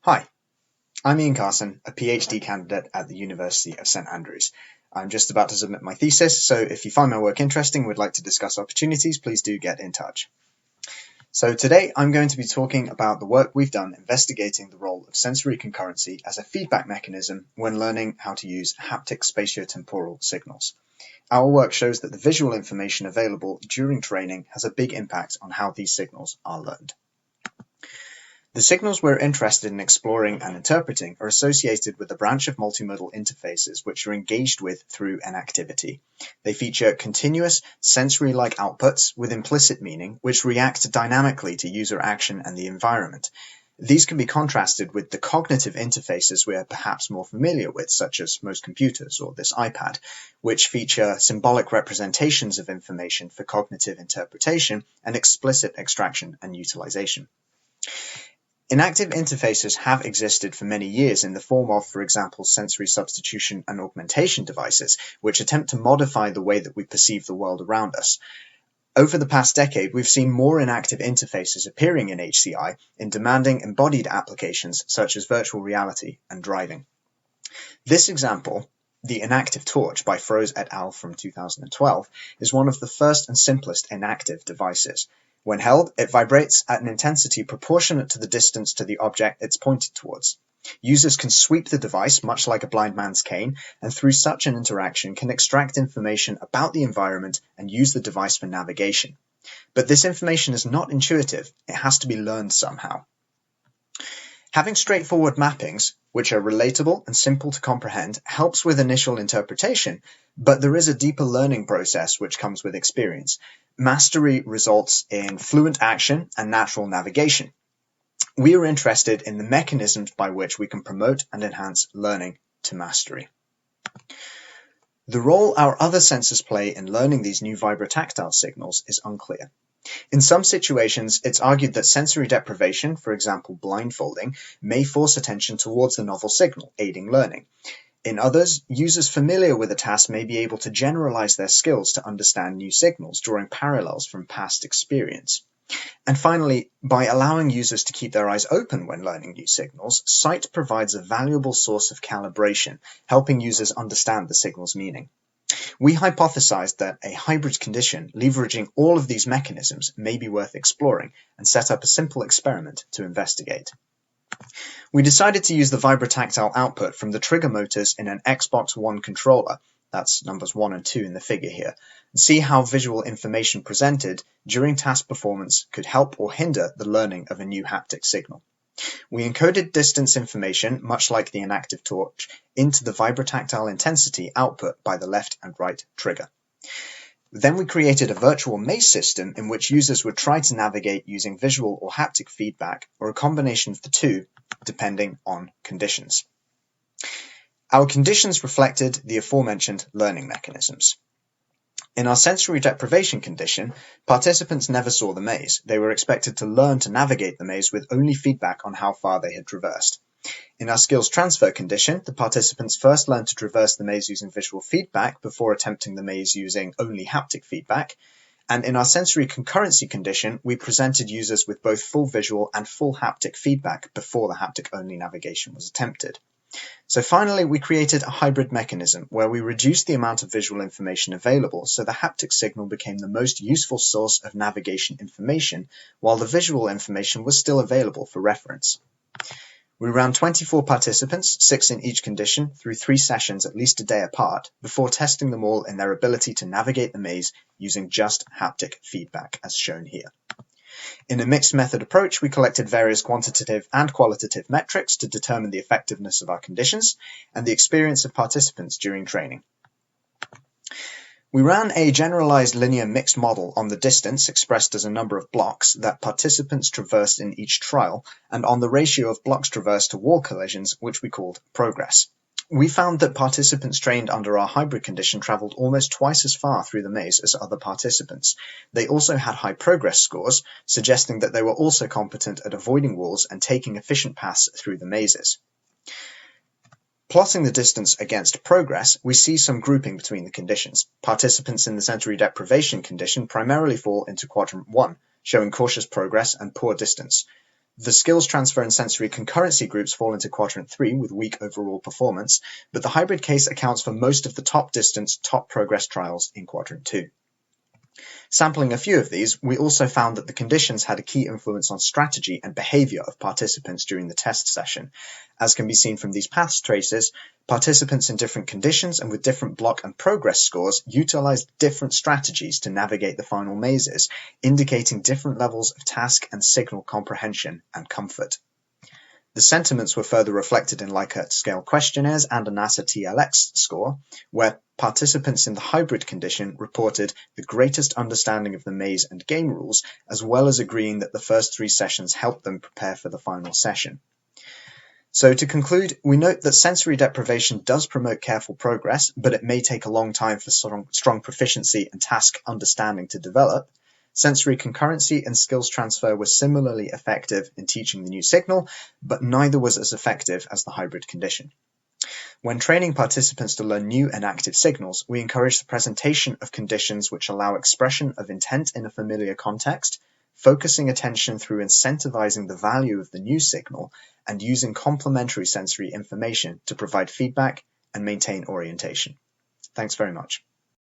Hi, I'm Ian Carson, a PhD candidate at the University of St Andrews. I'm just about to submit my thesis, so if you find my work interesting and would like to discuss opportunities, please do get in touch. So today I'm going to be talking about the work we've done investigating the role of sensory concurrency as a feedback mechanism when learning how to use haptic spatiotemporal signals. Our work shows that the visual information available during training has a big impact on how these signals are learned. The signals we're interested in exploring and interpreting are associated with a branch of multimodal interfaces which are engaged with through an activity. They feature continuous, sensory-like outputs with implicit meaning which react dynamically to user action and the environment. These can be contrasted with the cognitive interfaces we are perhaps more familiar with, such as most computers or this iPad, which feature symbolic representations of information for cognitive interpretation and explicit extraction and utilization. Inactive interfaces have existed for many years in the form of, for example, sensory substitution and augmentation devices, which attempt to modify the way that we perceive the world around us. Over the past decade, we've seen more inactive interfaces appearing in HCI in demanding embodied applications such as virtual reality and driving. This example, the inactive torch by Froese et al. From 2012, is one of the first and simplest inactive devices. When held, it vibrates at an intensity proportionate to the distance to the object it's pointed towards. Users can sweep the device, much like a blind man's cane, and through such an interaction can extract information about the environment and use the device for navigation. But this information is not intuitive, it has to be learned somehow. Having straightforward mappings, which are relatable and simple to comprehend, helps with initial interpretation, but there is a deeper learning process which comes with experience. Mastery results in fluent action and natural navigation. We are interested in the mechanisms by which we can promote and enhance learning to mastery. The role our other senses play in learning these new vibrotactile signals is unclear. In some situations, it's argued that sensory deprivation, for example blindfolding, may force attention towards the novel signal, aiding learning. In others, users familiar with a task may be able to generalize their skills to understand new signals, drawing parallels from past experience. And finally, by allowing users to keep their eyes open when learning new signals, sight provides a valuable source of calibration, helping users understand the signal's meaning. We hypothesized that a hybrid condition leveraging all of these mechanisms may be worth exploring and set up a simple experiment to investigate. We decided to use the vibrotactile output from the trigger motors in an Xbox One controller, that's numbers 1 and 2 in the figure here, and see how visual information presented during task performance could help or hinder the learning of a new haptic signal. We encoded distance information, much like the inactive torch, into the vibrotactile intensity output by the left and right trigger. Then we created a virtual maze system in which users would try to navigate using visual or haptic feedback, or a combination of the two, depending on conditions. Our conditions reflected the aforementioned learning mechanisms. In our sensory deprivation condition, participants never saw the maze. They were expected to learn to navigate the maze with only feedback on how far they had traversed. In our skills transfer condition, the participants first learned to traverse the maze using visual feedback before attempting the maze using only haptic feedback. And in our sensory concurrency condition, we presented users with both full visual and full haptic feedback before the haptic-only navigation was attempted. So finally, we created a hybrid mechanism where we reduced the amount of visual information available so the haptic signal became the most useful source of navigation information, while the visual information was still available for reference. We ran 24 participants, 6 in each condition, through 3 sessions at least a day apart, before testing them all in their ability to navigate the maze using just haptic feedback, as shown here. In a mixed method approach, we collected various quantitative and qualitative metrics to determine the effectiveness of our conditions and the experience of participants during training. We ran a generalized linear mixed model on the distance expressed as a number of blocks that participants traversed in each trial and on the ratio of blocks traversed to wall collisions, which we called progress. We found that participants trained under our hybrid condition traveled almost twice as far through the maze as other participants. They also had high progress scores, suggesting that they were also competent at avoiding walls and taking efficient paths through the mazes. Plotting the distance against progress, we see some grouping between the conditions. Participants in the sensory deprivation condition primarily fall into quadrant 1, showing cautious progress and poor distance. The skills transfer and sensory concurrency groups fall into quadrant 3 with weak overall performance, but the hybrid case accounts for most of the top distance, top progress trials in quadrant 2. Sampling a few of these, we also found that the conditions had a key influence on strategy and behavior of participants during the test session. As can be seen from these path traces, participants in different conditions and with different block and progress scores utilized different strategies to navigate the final mazes, indicating different levels of task and signal comprehension and comfort. The sentiments were further reflected in Likert scale questionnaires and a NASA TLX score, where participants in the hybrid condition reported the greatest understanding of the maze and game rules, as well as agreeing that the first 3 sessions helped them prepare for the final session. So to conclude, we note that sensory deprivation does promote careful progress, but it may take a long time for strong proficiency and task understanding to develop. Sensory concurrency and skills transfer were similarly effective in teaching the new signal, but neither was as effective as the hybrid condition. When training participants to learn new and active signals, we encourage the presentation of conditions which allow expression of intent in a familiar context, focusing attention through incentivizing the value of the new signal, and using complementary sensory information to provide feedback and maintain orientation. Thanks very much.